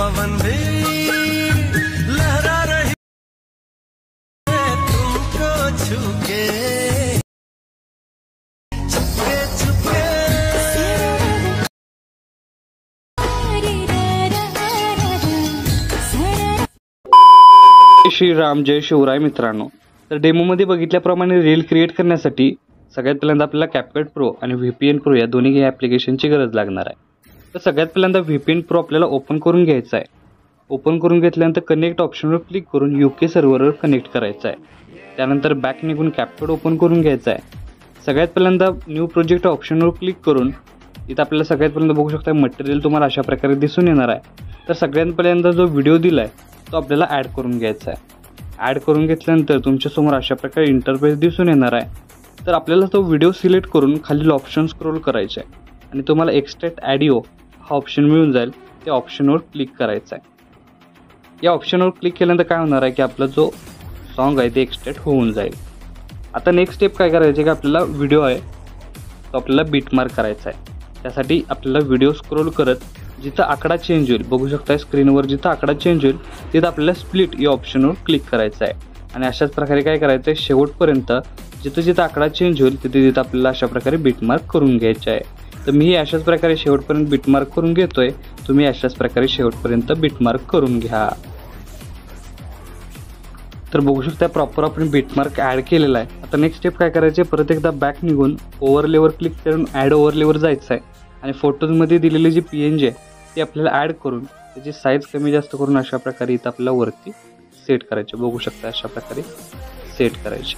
पवन भी लहरा रही है तुमको छूके छुपके छुपके। श्रीराम जय शिवराय मित्रांनो, तर डेमोमध्ये बघितल्याप्रमाणे रील क्रिएट करण्यासाठी सगळ्यात पहिल्यांदा आपल्याला CapCut Pro आणि VPN Pro या दोन्ही ॲप्लिकेशनची गरज लागणार आहे। तर सगळ्यात पहिल्यांदा VPN Pro आपल्याला ओपन करून घ्यायचा आहे। ओपन करून घेतल्यानंतर कनेक्ट ऑप्शनवर क्लिक करून UK सर्व्हरवर कनेक्ट करायचं आहे। त्यानंतर बॅक निघून CapCut ओपन करून घ्यायचा आहे। सगळ्यात पहिल्यांदा न्यू प्रोजेक्ट ऑप्शनवर क्लिक करून इथं आपल्याला सगळ्यात पहिल्यांदा बघू शकता मटेरियल तुम्हाला अशा प्रकारे दिसून येणार आहे। तर सगळ्यात पहिल्यांदा जो व्हिडिओ दिलाय तो आपल्याला ॲड करून घ्यायचा आहे। ॲड करून घेतल्यानंतर तुमच्यासमोर अशा प्रकारे इंटरफेस दिसून येणार आहे। तर आपल्याला तो व्हिडिओ सिलेक्ट करून खालील ऑप्शन स्क्रोल करायचे आहे आणि तुम्हाला एक्सट्रॅक्ट ऑडिओ हा ऑप्शन मिळून जाईल। त्या ऑप्शनवर क्लिक करायचं आहे। या ऑप्शनवर क्लिक केल्यानंतर काय होणार आहे की आपला जो सॉन्ग आहे ते एक्सट्रॅक्ट होऊन जाईल। आता नेक्स्ट स्टेप काय करायचे की आपल्याला व्हिडिओ आहे तो आपल्याला बीटमार्क करायचा आहे। त्यासाठी आपल्याला व्हिडिओ स्क्रोल करत जिथं आकडा चेंज होईल बघू शकता स्क्रीनवर जिथं आकडा चेंज होईल तिथं आपल्याला स्प्लिट या ऑप्शनवर क्लिक करायचं आहे आणि अशाच प्रकारे काय करायचं आहे शेवटपर्यंत जिथं जिथं आकडा चेंज होईल तिथे आपल्याला अशा प्रकारे बीटमार्क करून घ्यायचे आहे। तर मी अशाच प्रकारे शेवटपर्यंत बीटमार्क करून घेतोय, तुम्ही अशाच प्रकारे शेवटपर्यंत बीटमार्क करून घ्या। तर बघू शकता प्रॉपर आपण बीटमार्क ॲड केलेला आहे। आता नेक्स्ट स्टेप काय करायचे परत एकदा बॅक निघून ओव्हरलेवर क्लिक करून ॲड ओव्हरलेवर जायचं आहे आणि फोटोजमध्ये दिलेली जी PNG आहे ती आपल्याला ॲड करून त्याची साईज कमी जास्त करून अशा प्रकारे इथं आपल्याला वरती सेट करायचे। बघू शकता अशा प्रकारे सेट करायचे।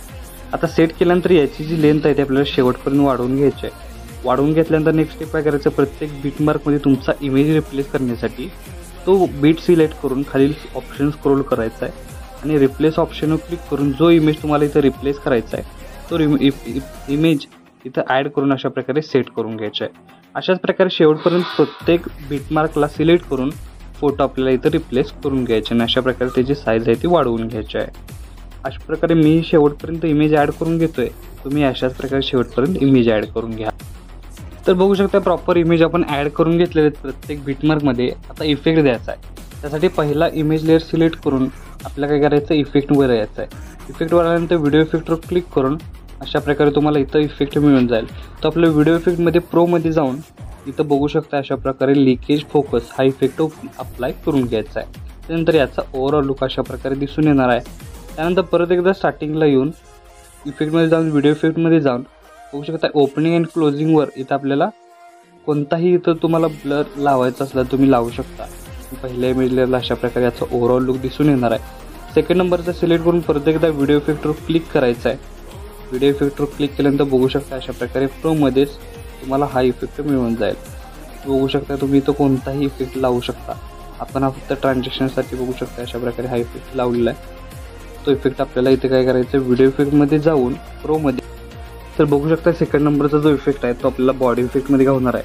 आता सेट केल्यानंतर याची जी लेंथ आहे ती आपल्याला शेवटपर्यंत वाढवून घ्यायची आहे। वाढवून घेतल्यानंतर नेक्स्ट स्टेप काय करायचं प्रत्येक बीटमार्कमध्ये तुमचा इमेज रिप्लेस करण्यासाठी तो बीट सिलेक्ट करून खालील ऑप्शन स्क्रोल करायचा आहे आणि रिप्लेस ऑप्शनवर क्लिक करून जो इमेज तुम्हाला इथं रिप्लेस करायचा आहे तो इमेज इथं ॲड करून अशा प्रकारे सेट करून घ्यायचा आहे। अशाच प्रकारे शेवटपर्यंत प्रत्येक बीटमार्कला सिलेक्ट करून फोटो आपल्याला इथं रिप्लेस करून घ्यायचे आणि अशा प्रकारे त्याची साईज आहे ती वाढवून घ्यायची आहे। अशा प्रकारे मी शेवटपर्यंत इमेज ॲड करून घेतोय, तुम्ही अशाच प्रकारे शेवटपर्यंत इमेज ॲड करून घ्या। तर बघू शकता प्रॉपर इमेज आपण ॲड करून घेतलेले आहेत प्रत्येक बीटमार्कमध्ये। आता इफेक्ट द्यायचा आहे, त्यासाठी पहिला इमेज लेअर सिलेक्ट करून आपल्याला काय करायचं इफेक्टवर यायचं आहे। इफेक्टवर आल्यानंतर व्हिडिओ इफेक्टवर क्लिक करून अशा प्रकारे तुम्हाला इथं इफेक्ट मिळून जाईल। तर आपल्या व्हिडिओ इफेक्टमध्ये प्रोमध्ये जाऊन इथं बघू शकता अशा प्रकारे लिकेज फोकस हा इफेक्ट अप्लाय करून घ्यायचा आहे। त्यानंतर याचा ओव्हरऑल लुक अशा प्रकारे दिसून येणार आहे। त्यानंतर परत एकदा स्टार्टिंगला येऊन इफेक्टमध्ये जाऊन व्हिडिओ इफेक्टमध्ये जाऊन बघू शकता ओपनिंग अँड क्लोजिंगवर इथं आपल्याला कोणताही इथं तुम्हाला ब्लर लावायचा असला तुम्ही लावू शकता। पहिल्या इमेज लेअरला अशा प्रकारे याचा ओव्हरऑल लुक दिसून येणार आहे। सेकंड नंबरचा सिलेक्ट करून परत एकदा व्हिडिओ इफेक्टवर क्लिक करायचा आहे। व्हिडिओ इफेक्टवर क्लिक केल्यानंतर बघू शकता अशा प्रकारे प्रोमध्येच तुम्हाला हा इफेक्ट मिळून जाईल। बघू शकता तुम्ही इथं कोणताही इफेक्ट लावू शकता। आपण हा फक्त ट्रान्झॅक्शनसाठी बघू शकता अशा प्रकारे हा इफेक्ट लावलेला आहे। तो इफेक्ट आपल्याला इथे काय करायचं व्हिडिओ इफेक्टमध्ये जाऊन प्रोमध्ये तर बघू शकता सेकंड नंबरचा जो इफेक्ट आहे तो आपल्याला बॉडी इफेक्टमध्ये घालणार आहे।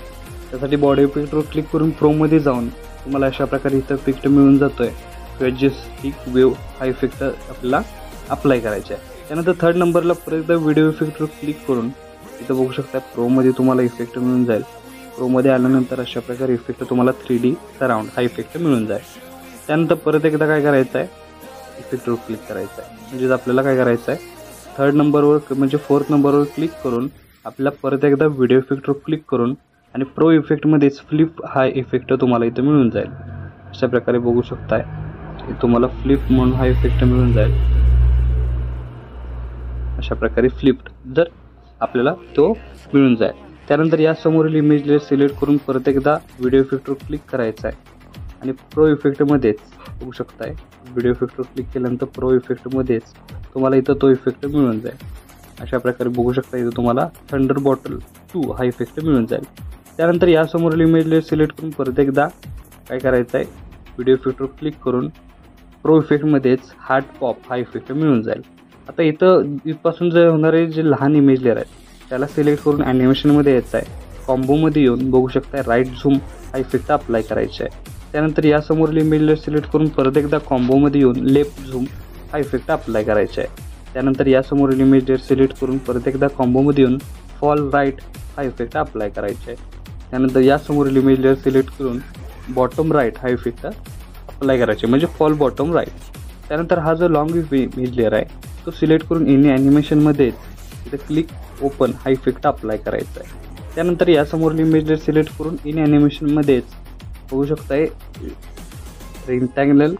त्यासाठी बॉडी इफेक्टवर क्लिक करून प्रोमध्ये जाऊन तुम्हाला अशा प्रकारे इथं इफेक्ट मिळून जातोय। स्टिक वेव्ह हा इफेक्ट आपल्याला अप्लाय करायचा आहे। त्यानंतर थर्ड नंबरला परत एकदा व्हिडिओ इफेक्टवर क्लिक करून इथं बघू शकता प्रोमध्ये तुम्हाला इफेक्ट मिळून जाईल। प्रोमध्ये आल्यानंतर अशा प्रकारे इफेक्ट तुम्हाला 3D सराउंड हा इफेक्ट मिळून जाईल। त्यानंतर परत एकदा काय करायचं आहे इफेक्टवर क्लिक करायचं आहे। म्हणजेच आपल्याला काय करायचं आहे थर्ड नंबरवर म्हणजे फोर्थ नंबरवर क्लिक करून आपल्याला परत एकदा व्हिडिओ इफेक्टवर क्लिक करून आणि प्रो इफेक्टमध्येच फ्लिप हा इफेक्ट तुम्हाला इथं मिळून जाईल। अशा प्रकारे बघू शकताय तुम्हाला फ्लिप म्हणून हा इफेक्ट मिळून जाईल। अशा प्रकारे फ्लिप्ड जर आपल्याला तो मिळून जाईल। त्यानंतर या समोरील इमेज लेअर सिलेक्ट करून परत एकदा व्हिडिओ इफेक्टवर क्लिक करायचं आहे आणि प्रो इफेक्टमध्येच बघू शकताय व्हिडिओ इफेक्टवर क्लिक केल्यानंतर प्रो इफेक्टमध्येच तुम्हाला इथं तो इफेक्ट मिळून जाईल। अशा प्रकारे बघू शकता इथं तुम्हाला थंडर बॉटल 2 हा इफेक्ट मिळून जाईल। त्यानंतर या समोरील इमेज लेअर सिलेक्ट करून परत एकदा काय करायचं आहे व्हिडिओ इफेक्टवर क्लिक करून प्रो इफेक्टमध्येच हार्ट पॉप हा इफेक्ट मिळून जाईल। आता इथं इथपासून जे होणारे जे लहान इमेज लेअर आहेत त्याला सिलेक्ट करून ॲनिमेशनमध्ये यायचं आहे। कॉम्बोमध्ये येऊन बघू शकता राईट झूम हा इफेक्ट अप्लाय करायचा आहे। त्यानंतर या समोरील इमेज लेअर सिलेक्ट करून परत एकदा कॉम्बोमध्ये येऊन लेफ्ट झूम हा इफेक्ट अप्लाय करायचा आहे। त्यानंतर या समोरील इमेज लेअर सिलेक्ट करून परत एकदा कॉम्बोमध्ये येऊन फॉल राईट हा इफेक्ट अप्लाय करायचा आहे। त्यानंतर या समोरील इमेज लेअर सिलेक्ट करून बॉटम राईट हा इफेक्ट अप्लाय करायचे म्हणजे फॉल बॉटम राईट. त्यानंतर हा जो लॉंग इमेज लेअर आहे तो सिलेक्ट करून इन ॲनिमेशनमध्ये इथे क्लिक ओपन हा इफेक्ट अप्लाय करायचा आहे. त्यानंतर यासमोर इमेज लेअर सिलेक्ट करून इन ॲनिमेशनमध्येच बघू शकताय रेक्टँगल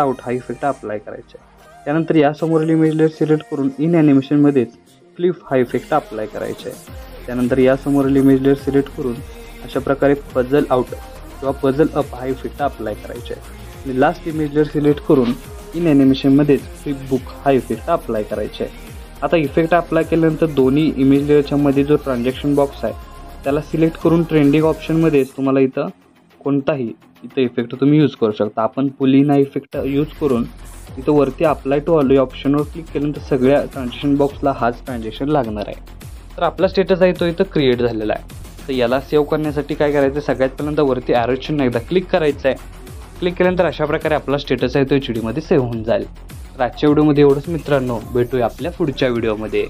आउट हा इफेक्ट अप्लाय करायचा आहे. त्यानंतर यासमोरील इमेज लेअर सिलेक्ट करून इन ॲनिमेशनमध्येच फ्लिप हा इफेक्ट अप्लाय करायचा आहे. त्यानंतर यासमोरील इमेज लेअर सिलेक्ट करून अशा प्रकारे पझल आउट किंवा पझल अप हा इफेक्ट अप्लाय करायचा आहे. आणि लास्ट इमेज लेअर सिलेक्ट करून इन ॲनिमेशनमध्येच फ्लिप बुक हा इफेक्ट अप्लाय करायचा आहे. आता इफेक्ट अप्लाय केल्यानंतर दोन्ही इमेज लेअरच्या मध्ये जो ट्रान्झॅक्शन बॉक्स आहे त्याला सिलेक्ट करून ट्रेंडिंग ऑप्शनमध्ये तुम्हाला इथं कोणताही इफेक्ट तुम्ही यूज करू शकता. आपण पुल इन हा इफेक्ट यूज करून इथं वरती अप्लाय टू ऑल या ऑप्शनवर क्लिक केल्यानंतर सगळ्या ट्रान्झॅक्शन बॉक्सला हाच ट्रान्झॅक्शन लागणार आहे. तर आपला स्टेटस आहे तो इथं क्रिएट झालेला आहे. तर याला सेव्ह करण्यासाठी काय करायचं, सगळ्यात पहिल्यांदा वरती ॲरो चिन्ह एकदा क्लिक करायचं आहे. क्लिक केल्यानंतर अशा प्रकारे आपला स्टेटस आहे तो HD मध्ये सेव्ह होऊन जाईल. तर आजच्या व्हिडिओमध्ये एवढंच मित्रांनो, भेटूया आपल्या पुढच्या व्हिडिओमध्ये.